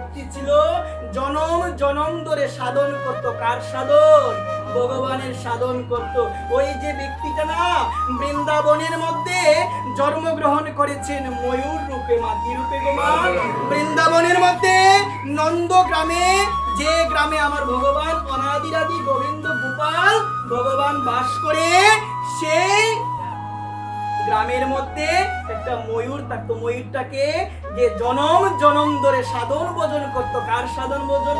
ব্যক্তি ছিল জনম জনম ধরে সাধন করত। কার সাধন? ভগবানের সাধন করত। ওই যে ব্যক্তিটা না বৃন্দাবনের মধ্যে জন্মগ্রহণ করেছেন ময়ূর রূপে। মা কি রূপে গো মা? বৃন্দাবনের মধ্যে নন্দ গ্রামে, যে গ্রামে আমার ভগবান অনাদিরাদি গোবিন্দ গোপাল ভগবান বাস করে, সেই গ্রামের মধ্যে একটা ময়ূর থাকতো। ময়ূরটাকে যে জনম জনম ধরে সাধন ভজন করত। কার সাধন ভজন?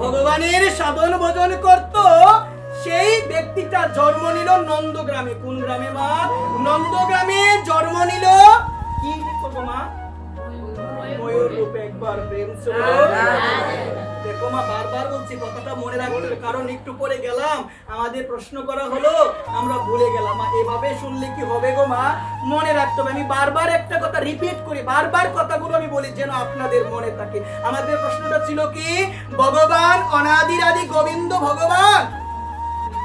ভগবানের সাধন ভজন করত। সেই ব্যক্তিটা জন্ম নিল নন্দগ্রামে। কোন গ্রামে মা? নন্দগ্রামে জন্ম নিল। কি রূপে মা? ময়ূর রূপে। একবার প্রেম ছিল। দেখো মা, বারবার বলছি কথাটা মনে রাখতে হবে, কারণ একটু পরে গেলাম আমাদের প্রশ্ন করা হলো, আমরা ভুলে গেলাম। মা এভাবে শুনলে কি হবে গো মা? মনে রাখতে হবে। আমি বারবার একটা কথা রিপিট করি, বারবার কথাগুলো আমি বলি যেন আপনাদের মনে থাকে। আমাদের প্রশ্নটা ছিল কি? ভগবান অনাদিরাদি গোবিন্দ ভগবান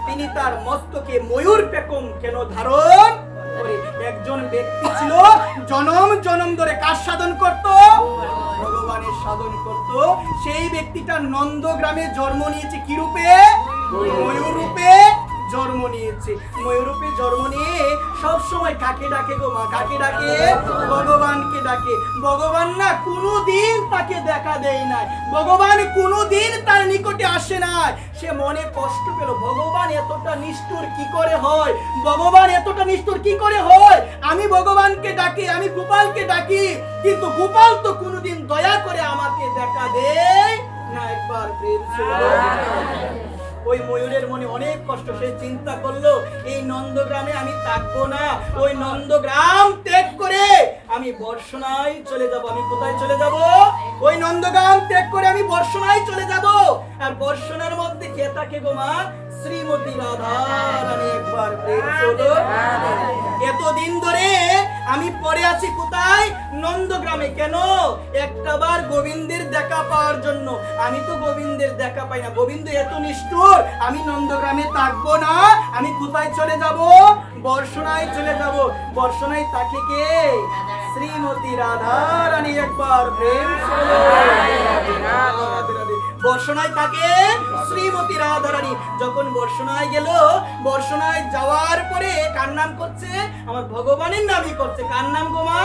তিনি তার মস্তকে ময়ূর পেখম কেন ধারণ করে? একজন ব্যক্তি ছিল জনম জনম ধরে কার সাধন করত? ভগবানের সাধন করত। সেই ব্যক্তিটা নন্দগ্রামে জন্ম নিয়েছে কি রূপে? ময়ূর রূপে জন্ম নিয়েছে। ময়ূর রূপে জন্ম নিয়ে সব সময় কাকে ডাকে গো মা? কাকে ডাকে? ভগবানকে ডাকে। ভগবান না কোনোদিন তাকে দেখা দেয় নাই, ভগবান কোনোদিন তার নিকটে আসে নাই। সে মনে কষ্ট পেল, ভগবান এতটা নিষ্ঠুর কি করে হয়? ভগবান এতটা নিষ্ঠুর কি করে হয়? আমি ভগবানকে ডাকি, আমি গোপালকে ডাকি, কিন্তু গোপাল তো কোনোদিন দয়া করে আমাকে দেখা দেয় না। একবার প্রেম ছিল। ওই ময়ূরের মনে অনেক কষ্ট। সে চিন্তা করলো এই নন্দগ্রামে আমি থাকবো না, ওই নন্দগ্রাম ত্যাগ করে আমি বর্ষণায় চলে যাব। আমি কোথায় চলে যাব? ওই নন্দগ্রাম ত্যাগ করে আমি বর্ষণায় চলে যাব। আর বর্ষণার মধ্যে কে থাকে গো মা? শ্রীমতী রাধা রানী। একবার প্রেম হলো। এতদিন ধরে আমি পড়ে আছি কোথায়? নন্দগ্রামে। কেন? একটাবার গোবিন্দের দেখা পাওয়ার জন্য। আমি তো গোবিন্দের দেখা পাই না, গোবিন্দ এত নিষ্ঠুর, আমি নন্দগ্রামে থাকবো না। আমি কোথায় চলে যাব? বর্ষণায় চলে যাব। বর্ষণায় থাকে কে? শ্রীমতী রাধা রানী। একবার প্রেম হলো। বর্ষণায় থাকে শ্রীমতী রাধা রানী। যখন বর্ষণায় গেল, বর্ষণায় যাওয়ার পরে কার নাম করছে? আমার ভগবানের নামই করছে। কার নাম গো মা?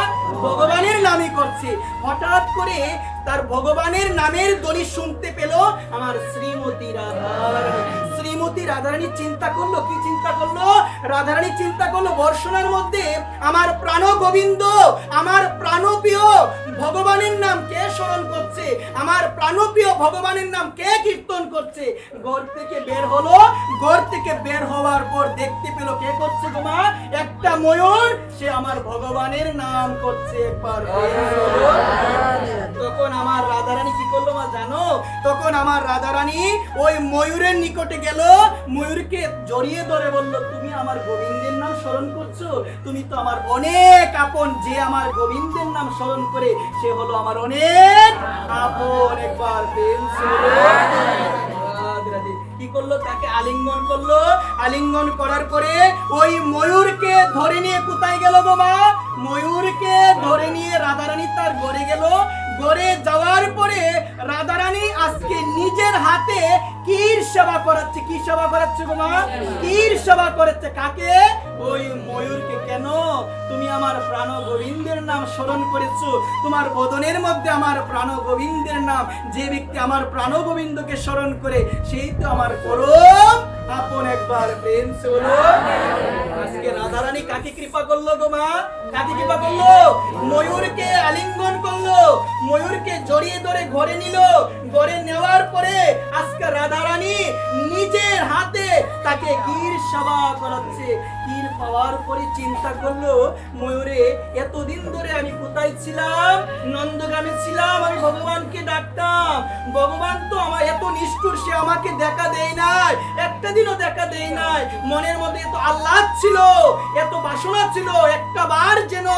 ভগবানের নামই করছে। হঠাৎ করে তার ভগবানের নামের ধ্বনি শুনতে পেল আমার শ্রীমতী রাধা রানী। শ্রীমতী রাধারানী চিন্তা করলো, কি চিন্তা করলো? রাধারানী চিন্তা করলো বর্ষণার মধ্যে আমার প্রাণ গোবিন্দ, আমার প্রাণপ্রিয় ভগবানের নাম কে স্মরণ করছে, আমার প্রাণপ্রিয় ভগবানের নাম কে কীর্তন করছে। ঘর থেকে বের হলো। ঘর থেকে বের হওয়ার পর দেখতে পেল কে করছে গো মা? একটা ময়ূর, সে আমার ভগবানের নাম করছে। একবার তখন আমার রাধারানী কি করলো মা জানো? তখন আমার রাধারানী ওই ময়ূরের নিকটে গেল, ময়ূরকে জড়িয়ে ধরে বলল, তুমি আমার গোবিন্দের নাম স্মরণ করছো? তুমি তো আমার অনেক আপন। যে আমার গোবিন্দের নাম স্মরণ করে সে হলো আমার অনেক আপন। একবার প্রেম কি করলো? তাকে আলিঙ্গন করলো। আলিঙ্গন করার পরে ওই ময়ূরকে ধরে নিয়ে কোথায় গেল গো মা? ময়ূরকে ধরে নিয়ে রাধারানী তার ঘরে গেল। ঘরে যাওয়ার পরে রাধারানী আজকে নিজের হাতে কির সেবা করাচ্ছে। কি সেবা করাচ্ছে গো মা? কির সেবা করাচ্ছে। কাকে? ওই ময়ূরকে। কেন? তুমি আমার প্রাণ গোবিন্দের নাম স্মরণ করেছো, তোমার বদনের মধ্যে আমার প্রাণ গোবিন্দের নাম। যে ব্যক্তি আমার প্রাণ গোবিন্দকে স্মরণ করে সেই তো আমার পরম আপন। একবার প্রেম হলো। আজকে রাধারানী কাকে কৃপা করলো গো মা? কাকে কৃপা করলো? ময়ূরকে আলিঙ্গন করলো, ময়ূরকে জড়িয়ে ধরে ঘরে নিল। ঘরে নেওয়ার পরে আজকে রাধারানী নিজের হাতে তাকে ক্ষীর সেবা করাচ্ছে। ক্ষীর পাওয়ার পরে চিন্তা করলো, ময়ূরে এতদিন ধরে আমি কোথায় ছিলাম? নন্দগ্রামে ছিলাম। আমি ভগবানকে ডাকতাম, ভগবান তো আমার এত নিষ্ঠুর, সে আমাকে দেখা দেয় নাই, একটা দিনও দেখা দেয় নাই। মনের মধ্যে এত আহ্লাদ ছিল, এত বাসনা ছিল, একটা বার যেন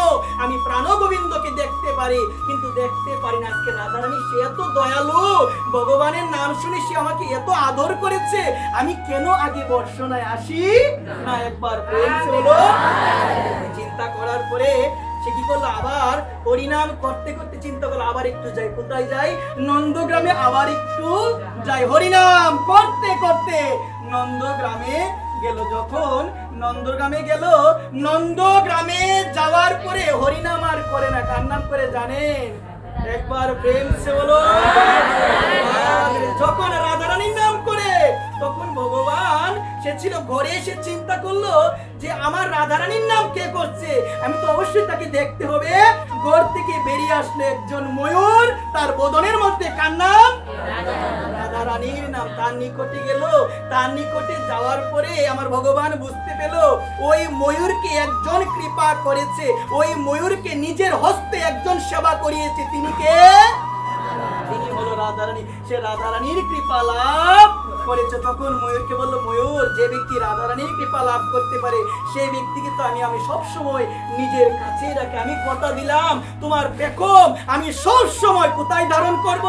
আমি প্রাণ গোবিন্দকে দেখতে পারি, কিন্তু দেখতে পারি না। আজকে রাধারানী সে এত দয়ালু, ভগবানের নাম শুনে সে আমাকে এত আদর করেছে, আমি কেন আগে বর্ষণায় আসি না? একবার প্রেম হলো। চিন্তা করার পরে সে কি করলো, আবার হরিনাম করতে করতে চিন্তা করলো আবার একটু যাই, কোথায় যাই, নন্দগ্রামে আবার একটু যাই। হরিনাম করতে করতে নন্দগ্রামে গেল। যখন নন্দগ্রামে গেল, নন্দগ্রামে যাওয়ার পরে হরিনাম আর করে না, কার নাম করে জানেন? একবার প্রেম সে বলো। যখন রাধারানীর নাম করে, তখন ভগবান সে ছিল ঘরে, এসে চিন্তা করলো যে আমার রাধারানীর নাম কে করছে, আমি তো অবশ্যই তাকে দেখতে হবে। ঘর থেকে বেরিয়ে আসলে একজন ময়ূর, তার বদনের মধ্যে কার নাম? রাধারানীর নাম। তার নিকটে গেল, তার নিকটে যাওয়ার পরে আমার ভগবান বুঝতে পেল ওই ময়ূরকে একজন কৃপা করেছে, ওই ময়ূরকে নিজের হস্তে একজন সেবা করিয়েছে। তিনি কে? তিনি হলো রাধারানী। সে রাধারানীর কৃপা লাভ করেছে। তখন ময়ূরকে বলল, ময়ূর, যে ব্যক্তি রাধারানীর কৃপা লাভ করতে পারে সেই ব্যক্তিকে তো আমি সব সময় নিজের কাছে রাখি। আমি কথা দিলাম তোমার পেখম আমি সব সময় কোথায় ধারণ করব?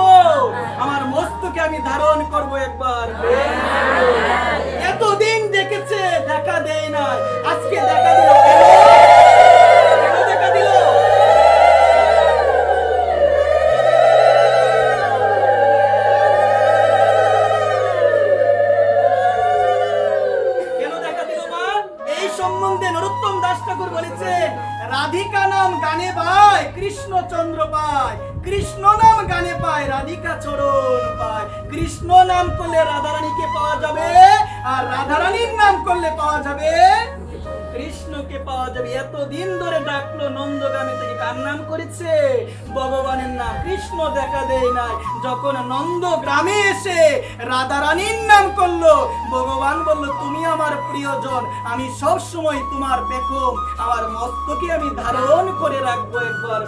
আমার মস্তকে আমি ধারণ করব। একবার এতদিন দেখেছে, দেখা দেয় না, আজকে দেখা দিল। কেন দেখা দিল? সম্বন্ধে নরোত্তম দাস ঠাকুর বলেছেন, রাধিকা নাম গানে পায় কৃষ্ণচন্দ্র পায়, কৃষ্ণ নাম গানে পায় রাধিকা চরণ পায়। কৃষ্ণ নাম করলে রাধারানীকে পাওয়া যাবে, আর রাধারানীর নাম করলে পাওয়া যাবে কৃষ্ণকে পাওয়া যাবে। এতদিন ধরে ডাকলো নন্দগ্রামে থেকে, কার নাম করেছে? ভগবানের নাম। কৃষ্ণ দেখা দেয় নাই। যখন নন্দগ্রামে এসে রাধারানীর নাম করলো, ভগবান বলল, তুমি আমার প্রিয়জন, আমি সব সময় তোমার পেখম আমার মস্তকে আমি ধারণ করে রাখবো। একবার